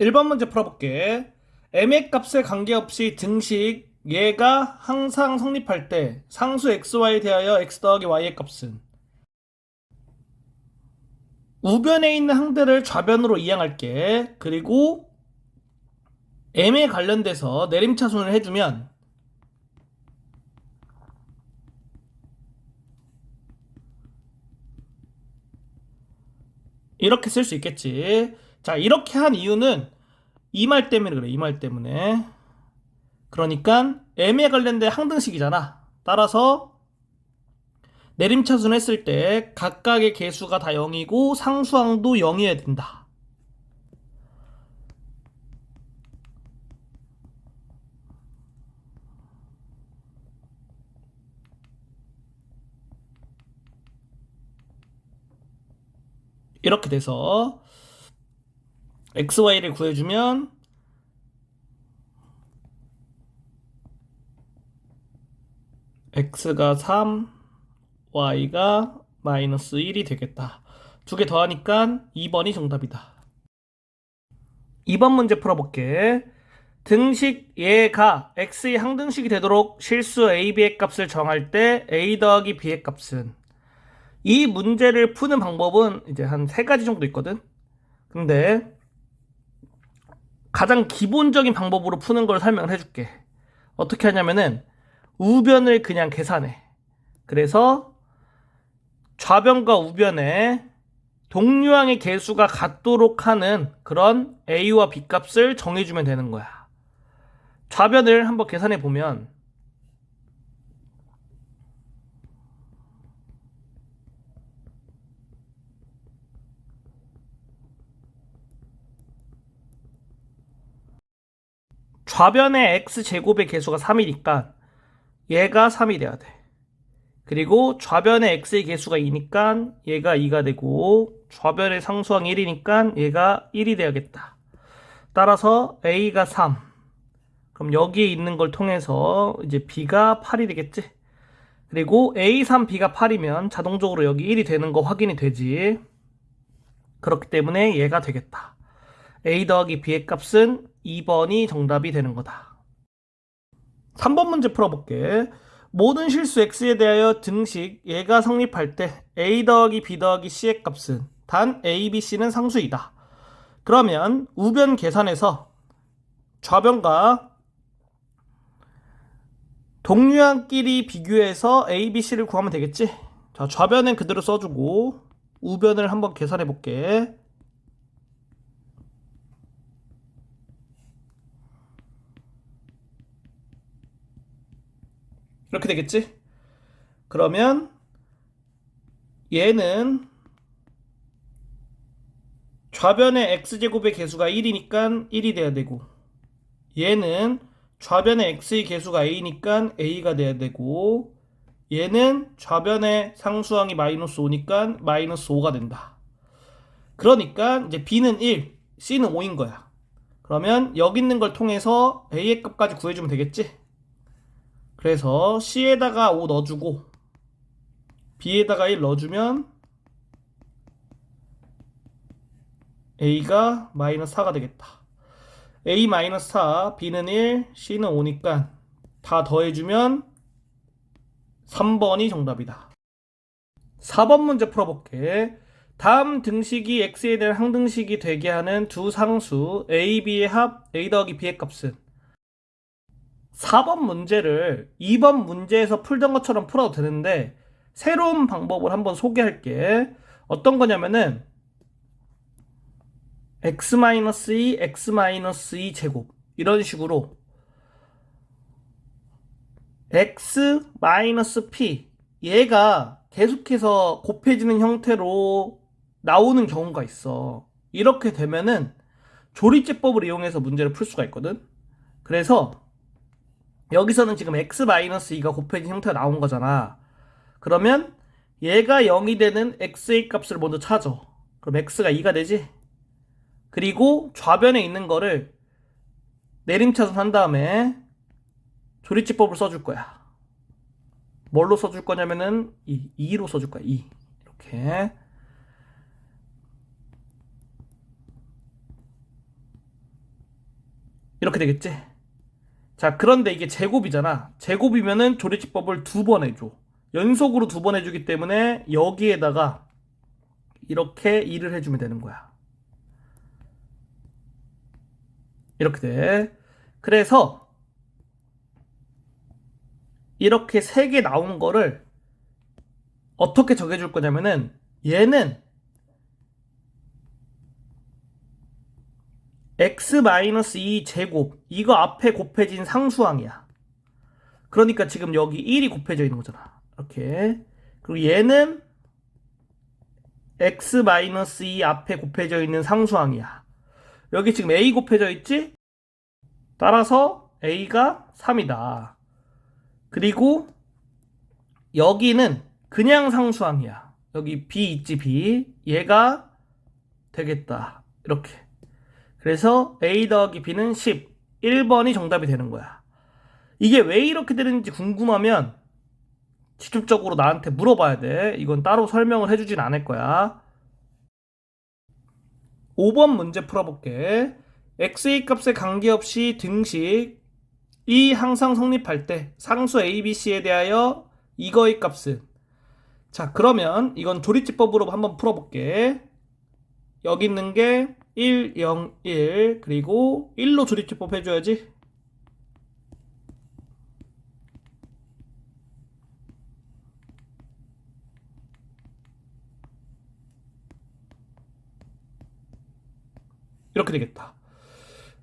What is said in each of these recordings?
1번 문제 풀어볼게. m의 값에 관계없이 등식 얘가 항상 성립할 때 상수 xy에 대하여 x 더하기 y의 값은 우변에 있는 항들을 좌변으로 이항할게. 그리고 m에 관련돼서 내림차순을 해주면 이렇게 쓸 수 있겠지. 자, 이렇게 한 이유는 이 말 때문에 그래. 이 말 때문에. 그러니까 m에 관련된 항등식이잖아. 따라서 내림차순 했을 때 각각의 개수가 다 0이고 상수항도 0이어야 된다. 이렇게 돼서 xy를 구해주면 x가 3, y가 마이너스 1이 되겠다. 두 개 더하니까 2번이 정답이다. 2번 문제 풀어볼게. 등식 얘가 x의 항등식이 되도록 실수 a, b의 값을 정할 때 a 더하기 b의 값은, 이 문제를 푸는 방법은 이제 한 세 가지 정도 있거든. 근데 가장 기본적인 방법으로 푸는 걸 설명을 해줄게. 어떻게 하냐면은 우변을 그냥 계산해. 그래서 좌변과 우변에 동류항의 개수가 같도록 하는 그런 a와 b 값을 정해주면 되는 거야. 좌변을 한번 계산해 보면 좌변의 x제곱의 개수가 3이니까 얘가 3이 돼야 돼. 그리고 좌변의 x의 개수가 2니까 얘가 2가 되고, 좌변의 상수항 1이니까 얘가 1이 돼야겠다. 따라서 a가 3. 그럼 여기에 있는 걸 통해서 이제 b가 8이 되겠지. 그리고 a 3, b가 8이면 자동적으로 여기 1이 되는 거 확인이 되지. 그렇기 때문에 얘가 되겠다. a 더하기 b의 값은 2번이 정답이 되는 거다. 3번 문제 풀어볼게. 모든 실수 x에 대하여 등식 얘가 성립할 때 a 더하기 b 더하기 c의 값은 단 a, b, c는 상수이다. 그러면 우변 계산에서 좌변과 동류항끼리 비교해서 a, b, c를 구하면 되겠지? 자, 좌변은 그대로 써주고 우변을 한번 계산해 볼게. 이렇게 되겠지? 그러면 얘는 좌변의 x제곱의 개수가 1이니까 1이 돼야 되고, 얘는 좌변의 x의 개수가 a니까 a가 돼야 되고, 얘는 좌변의 상수항이 마이너스 5니까 마이너스 5가 된다. 그러니까 이제 b는 1, c는 5인 거야. 그러면 여기 있는 걸 통해서 a의 값까지 구해주면 되겠지? 그래서 c에다가 5 넣어주고 b에다가 1 넣어주면 a가 마이너스 4가 되겠다. a 마이너스 4, b는 1, c는 5니까 다 더해주면 3번이 정답이다. 4번 문제 풀어볼게. 다음 등식이 x에 대한 항등식이 되게 하는 두 상수 a, b의 합 a 더하기 b의 값은, 4번 문제를 2번 문제에서 풀던 것처럼 풀어도 되는데 새로운 방법을 한번 소개할게. 어떤 거냐면은 x-2, x-2 제곱 이런 식으로 x-p 얘가 계속해서 곱해지는 형태로 나오는 경우가 있어. 이렇게 되면은 조리제법을 이용해서 문제를 풀 수가 있거든. 그래서 여기서는 지금 x-2가 곱해진 형태가 나온 거잖아. 그러면 얘가 0이 되는 x의 값을 먼저 찾아. 그럼 x가 2가 되지? 그리고 좌변에 있는 거를 내림차순 한 다음에 조리제법을 써줄 거야. 뭘로 써줄 거냐면은 2로 써줄 거야. 2. 이렇게. 이렇게 되겠지? 자, 그런데 이게 제곱이잖아. 제곱이면은 조리집법을 2번 해줘. 연속으로 2번 해주기 때문에 여기에다가 이렇게 2를 해주면 되는 거야. 이렇게 돼. 그래서 이렇게 3개 나온 거를 어떻게 적어줄 거냐면은 얘는 x-2 제곱 이거 앞에 곱해진 상수항이야. 그러니까 지금 여기 1이 곱해져 있는 거잖아. 이렇게. 그리고 얘는 x-2 앞에 곱해져 있는 상수항이야. 여기 지금 a 곱해져 있지? 따라서 a가 3이다. 그리고 여기는 그냥 상수항이야. 여기 b 있지, b. 얘가 되겠다. 이렇게. 그래서 a 더하기 b는 10. 1번이 정답이 되는 거야. 이게 왜 이렇게 되는지 궁금하면 직접적으로 나한테 물어봐야 돼. 이건 따로 설명을 해주진 않을 거야. 5번 문제 풀어볼게. xa 값에 관계없이 등식 이 항상 성립할 때 상수 abc에 대하여 이거의 값은 자 그러면 이건 조리집법으로 한번 풀어볼게. 여기 있는 게 1, 0, 1 그리고 1로 조리집법 해줘야지. 이렇게 되겠다.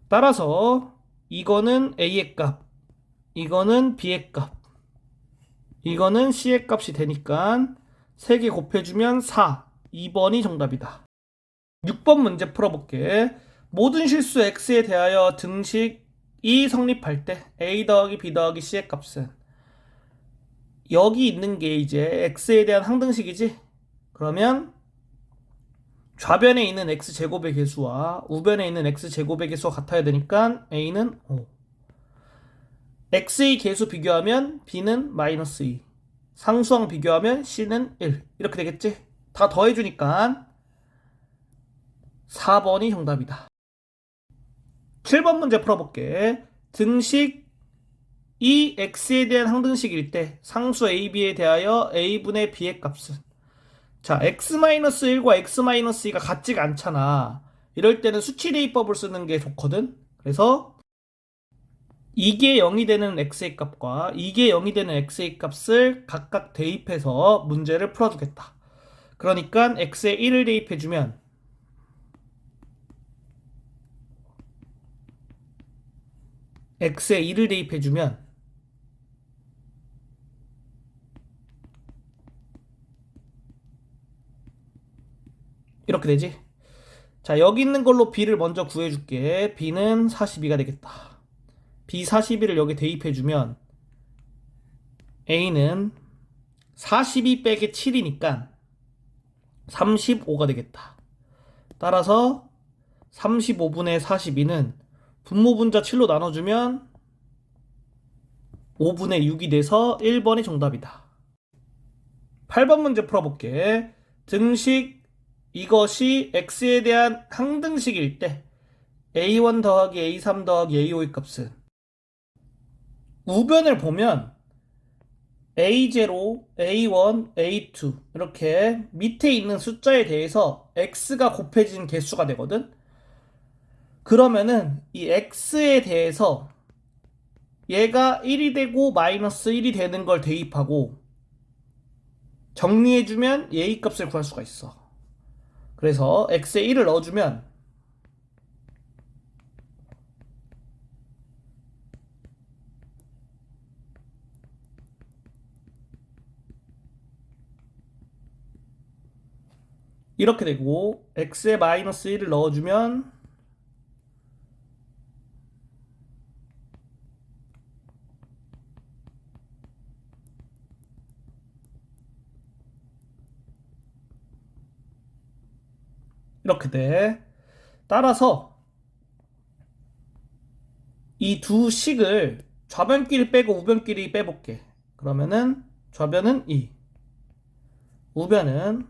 따라서 이거는 a의 값, 이거는 b의 값, 이거는 c의 값이 되니까 3개 곱해주면 4. 2번이 정답이다. 6번 문제 풀어볼게. 모든 실수 x에 대하여 등식이 성립할 때 a 더하기 b 더하기 c의 값은 여기 있는 게 이제 x에 대한 항등식이지? 그러면 좌변에 있는 x제곱의 개수와 우변에 있는 x제곱의 개수가 같아야 되니까 a는 5. x의 개수 비교하면 b는 마이너스 2. 상수항 비교하면 c는 1. 이렇게 되겠지? 다 더해주니까 4번이 정답이다. 7번 문제 풀어볼게. 등식 이 x에 대한 항등식일 때 상수 ab에 대하여 a분의 b의 값은 자 x-1과 x-2가 같지가 않잖아. 이럴 때는 수치대입법을 쓰는 게 좋거든. 그래서 이게 0이 되는 x의 값과 이게 0이 되는 x의 값을 각각 대입해서 문제를 풀어주겠다. 그러니까 x에 1을 대입해주면 x에 2를 대입해주면 이렇게 되지. 자 여기 있는 걸로 b를 먼저 구해줄게. b는 42가 되겠다. b 42를 여기 대입해주면 a는 42 빼기 7이니까 35가 되겠다. 따라서 35분의 42는 분모분자 7로 나눠주면 5분의 6이 돼서 1번이 정답이다. 8번 문제 풀어볼게. 등식 이것이 x에 대한 항등식일 때 a1 더하기 a3 더하기 a5의 값은 우변을 보면 a0, a1, a2 이렇게 밑에 있는 숫자에 대해서 x가 곱해진 개수가 되거든. 그러면은 이 x에 대해서 얘가 1이 되고 마이너스 1이 되는 걸 대입하고 정리해주면 얘의 값을 구할 수가 있어. 그래서 x에 1을 넣어주면 이렇게 되고 x에 마이너스 1을 넣어주면 이렇게 돼. 따라서 이 두 식을 좌변끼리 빼고 우변끼리 빼볼게. 그러면은 좌변은 2, 우변은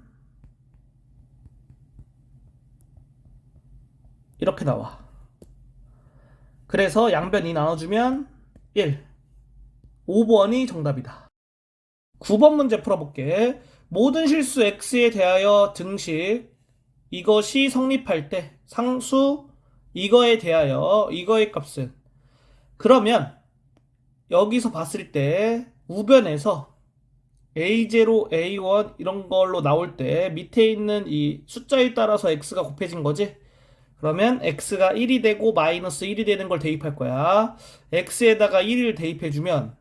이렇게 나와. 그래서 양변 2 나눠주면 1. 5번이 정답이다. 9번 문제 풀어볼게. 모든 실수 x에 대하여 등식 이것이 성립할 때 상수 이거에 대하여 이거의 값은, 그러면 여기서 봤을 때 우변에서 A0, A1 이런 걸로 나올 때 밑에 있는 이 숫자에 따라서 x가 곱해진 거지? 그러면 x가 1이 되고 마이너스 1이 되는 걸 대입할 거야. x에다가 1을 대입해주면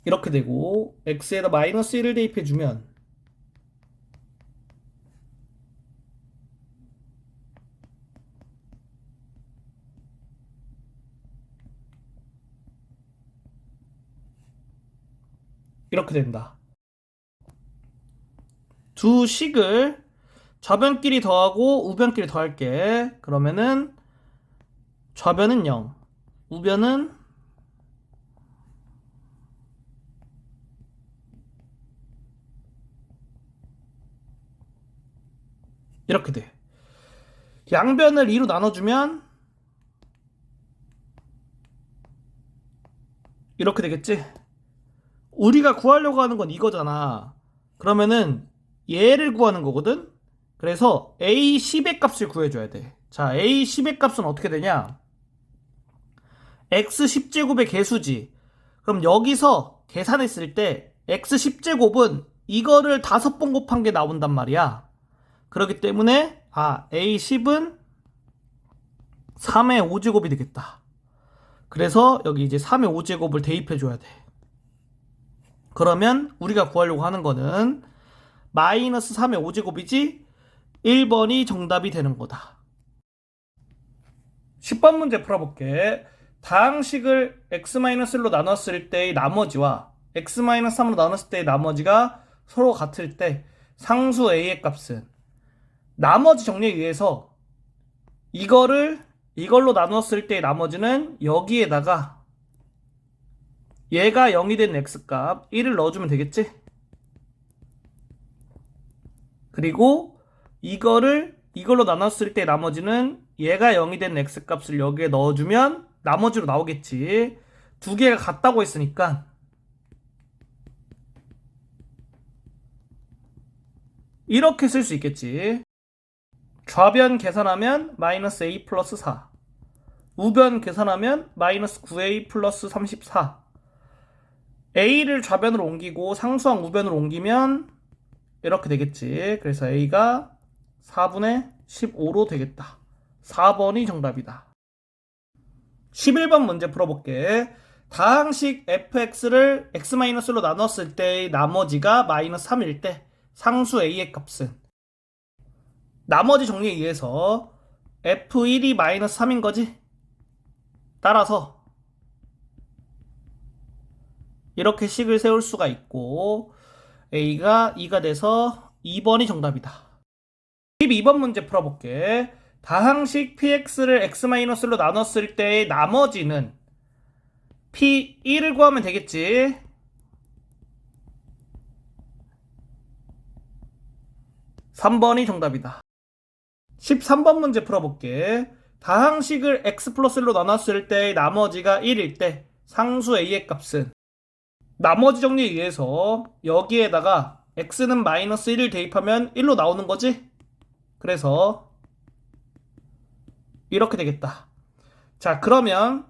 이렇게 되고, x에다 마이너스 1을 대입해주면 이렇게 된다. 두 식을 좌변끼리 더하고 우변끼리 더할게. 그러면은 좌변은 0, 우변은 이렇게 돼. 양변을 2로 나눠주면 이렇게 되겠지? 우리가 구하려고 하는 건 이거잖아. 그러면은 얘를 구하는 거거든? 그래서 A10의 값을 구해줘야 돼. 자, A10의 값은 어떻게 되냐? X10제곱의 개수지. 그럼 여기서 계산했을 때 X10제곱은 이거를 5번 곱한 게 나온단 말이야. 그렇기 때문에 A10은 3의 5제곱이 되겠다. 그래서 여기 이제 3의 5제곱을 대입해줘야 돼. 그러면 우리가 구하려고 하는 거는 마이너스 3의 5제곱이지 1번이 정답이 되는 거다. 10번 문제 풀어볼게. 다항식을 x-1로 나눴을 때의 나머지와 x-3으로 나눴을 때의 나머지가 서로 같을 때 상수 a의 값은, 나머지 정리에 의해서 이걸로 나눴을 때의 나머지는 여기에다가 얘가 0이 된 x값 1을 넣어주면 되겠지? 그리고 이걸로 나눴을 때 나머지는 얘가 0이 된 x값을 여기에 넣어주면 나머지로 나오겠지. 두 개가 같다고 했으니까 이렇게 쓸 수 있겠지. 좌변 계산하면 마이너스 a 플러스 4, 우변 계산하면 마이너스 9a 플러스 34. a를 좌변으로 옮기고 상수항 우변으로 옮기면 이렇게 되겠지. 그래서 a가 4분의 15로 되겠다. 4번이 정답이다. 11번 문제 풀어볼게. 다항식 fx를 x-로 나눴을 때의 나머지가 마이너스 3일 때 상수 a의 값은, 나머지 정리에 의해서 f1이 마이너스 3인 거지? 따라서 이렇게 식을 세울 수가 있고 a가 2가 돼서 2번이 정답이다. 12번 문제 풀어볼게. 다항식 px를 x-로 나눴을 때의 나머지는 p1을 구하면 되겠지. 3번이 정답이다. 13번 문제 풀어볼게. 다항식을 x 플러스 1로 나눴을 때의 나머지가 1일 때 상수 a의 값은, 나머지 정리에 의해서 여기에다가 x는 마이너스 1을 대입하면 1로 나오는 거지? 그래서 이렇게 되겠다. 자, 그러면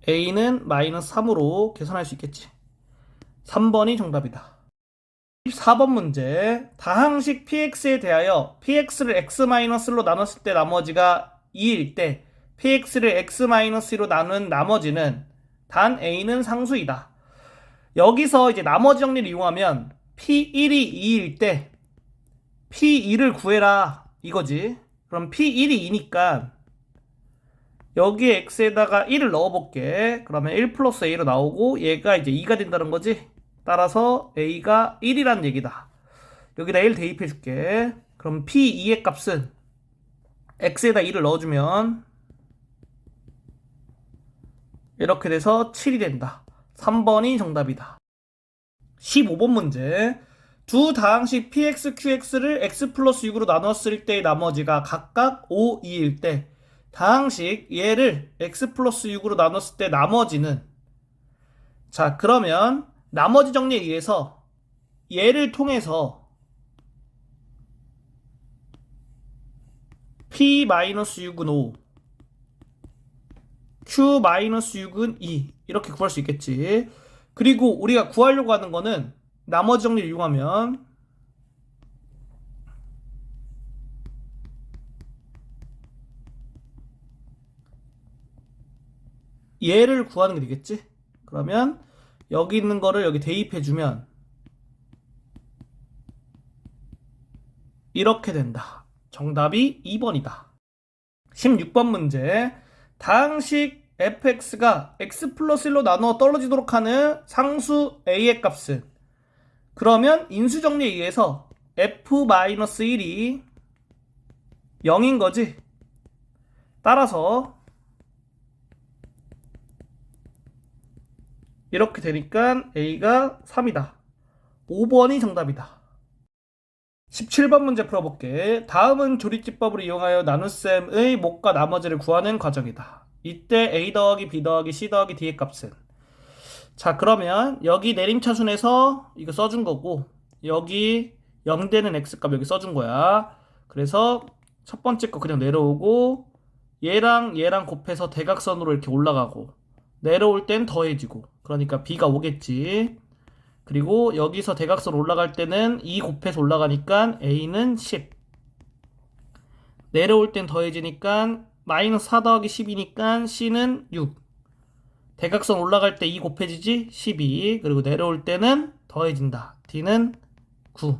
a는 마이너스 3으로 계산할 수 있겠지. 3번이 정답이다. 14번 문제. 다항식 px에 대하여 px를 x-로 나눴을 때 나머지가 2일 때 px를 x-로 나눈 나머지는 단 a는 상수이다. 여기서 이제 나머지 정리를 이용하면 p1이 2일 때 p2를 구해라 이거지. 그럼 p1이 2니까 여기에 x에다가 1을 넣어볼게. 그러면 1 플러스 a로 나오고 얘가 이제 2가 된다는 거지. 따라서 a가 1이란 얘기다. 여기다 1 대입해줄게. 그럼 p2의 값은 x에다 1을 넣어주면 이렇게 돼서 7이 된다. 3번이 정답이다. 15번 문제. 두 다항식 px, qx를 x 플러스 6으로 나눴을 때의 나머지가 각각 5, 2일 때 다항식 얘를 x 플러스 6으로 나눴을 때 나머지는, 자 그러면 나머지 정리에 의해서 얘를 통해서 p-6은 5, q-6은 2 이렇게 구할 수 있겠지. 그리고 우리가 구하려고 하는 거는 나머지 정리를 이용하면 얘를 구하는 게 되겠지. 그러면 여기 있는 거를 여기 대입해주면 이렇게 된다. 정답이 2번이다. 16번 문제. 다항식 fx가 x 플러스 1로 나누어 떨어지도록 하는 상수 a의 값은, 그러면 인수정리에 의해서 f-1이 0인 거지. 따라서 이렇게 되니까 a가 3이다. 5번이 정답이다. 17번 문제 풀어볼게. 다음은 조립집법을 이용하여 나눗셈의 목과 나머지를 구하는 과정이다. 이때 a 더하기 b 더하기 c 더하기 d의 값은, 자 그러면 여기 내림차순에서 이거 써준 거고 여기 0 되는 x값 여기 써준 거야. 그래서 첫 번째 거 그냥 내려오고 얘랑 얘랑 곱해서 대각선으로 이렇게 올라가고 내려올 땐 더해지고, 그러니까 b가 오겠지. 그리고 여기서 대각선 올라갈 때는 2 곱해서 올라가니까 a는 10, 내려올 땐 더해지니까 마이너스 4 더하기 10이니까 c는 6, 대각선 올라갈 때 2 곱해지지 12, 그리고 내려올 때는 더해진다. d는 9.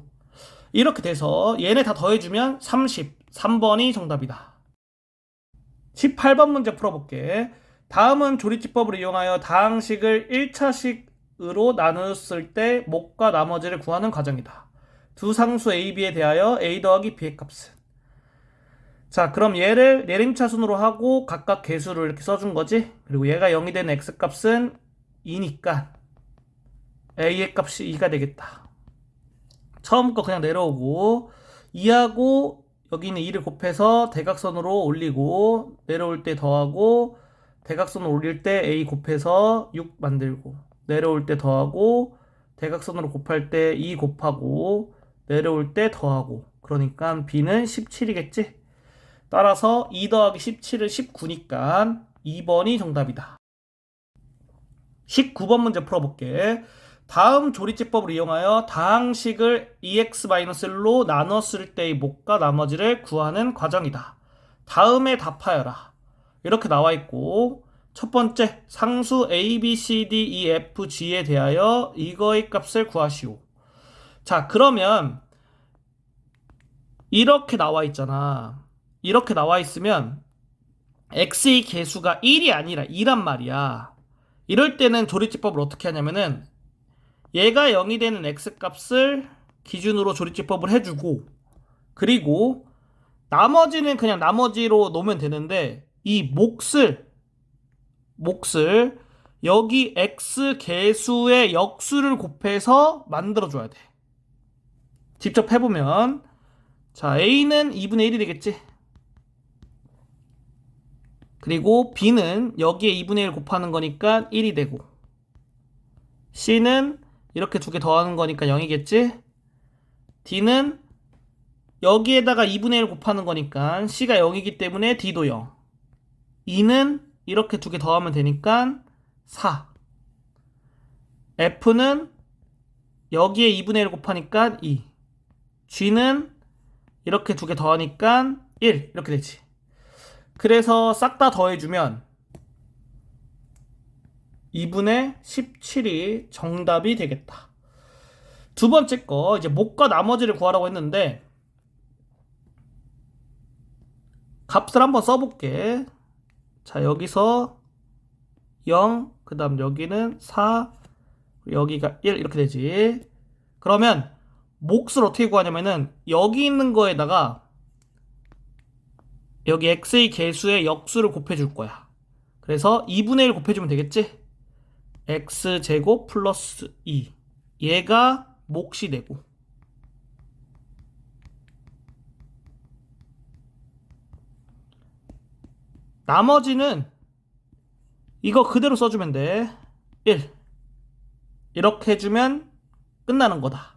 이렇게 돼서 얘네 다 더해주면 30, 3번이 정답이다. 18번 문제 풀어볼게. 다음은 조립집법을 이용하여 다항식을 1차식으로 나눴을 때 목과 나머지를 구하는 과정이다. 두 상수 a, b에 대하여 a 더하기 b의 값은, 자 그럼 얘를 내림차순으로 하고 각각 개수를 이렇게 써준 거지. 그리고 얘가 0이 되는 x값은 2니까 a의 값이 2가 되겠다. 처음 거 그냥 내려오고 2하고 여기 있는 2를 곱해서 대각선으로 올리고 내려올 때 더하고 대각선을 올릴 때 a 곱해서 6 만들고 내려올 때 더하고 대각선으로 곱할 때 2 곱하고 내려올 때 더하고, 그러니까 b는 17이겠지. 따라서 2 더하기 17은 19니까 2번이 정답이다. 19번 문제 풀어볼게. 다음 조립제법을 이용하여 다항식을 2x-1로 나눴을 때의 목과 나머지를 구하는 과정이다. 다음에 답하여라. 이렇게 나와있고, 첫 번째 상수 a, b, c, d, e, f, g에 대하여 이거의 값을 구하시오. 자 그러면 이렇게 나와있잖아. 이렇게 나와있으면 x의 개수가 1이 아니라 2란 말이야. 이럴 때는 조립집법을 어떻게 하냐면은 얘가 0이 되는 x값을 기준으로 조립집법을 해주고, 그리고 나머지는 그냥 나머지로 놓으면 되는데 이 몫을 여기 x 개수의 역수를 곱해서 만들어줘야 돼. 직접 해보면 자 a는 2분의 1이 되겠지. 그리고 b는 여기에 2분의 1 곱하는 거니까 1이 되고, c는 이렇게 두 개 더하는 거니까 0이겠지. d는 여기에다가 2분의 1 곱하는 거니까 c가 0이기 때문에 d도 0. e는 이렇게 두 개 더하면 되니까 4. f는 여기에 2분의 1 곱하니까 2. g는 이렇게 두 개 더하니까 1. 이렇게 되지. 그래서 싹 다 더해주면 2분의 17이 정답이 되겠다. 두 번째 거 이제 목과 나머지를 구하라고 했는데 값을 한번 써볼게. 자 여기서 0, 그 다음 여기는 4, 여기가 1 이렇게 되지. 그러면 몫을 어떻게 구하냐면은 여기 있는 거에다가 여기 x의 개수의 역수를 곱해줄 거야. 그래서 2분의 1 곱해주면 되겠지? x제곱 플러스 2. 얘가 몫이 되고. 나머지는 이거 그대로 써주면 돼. 1. 이렇게 해주면 끝나는 거다.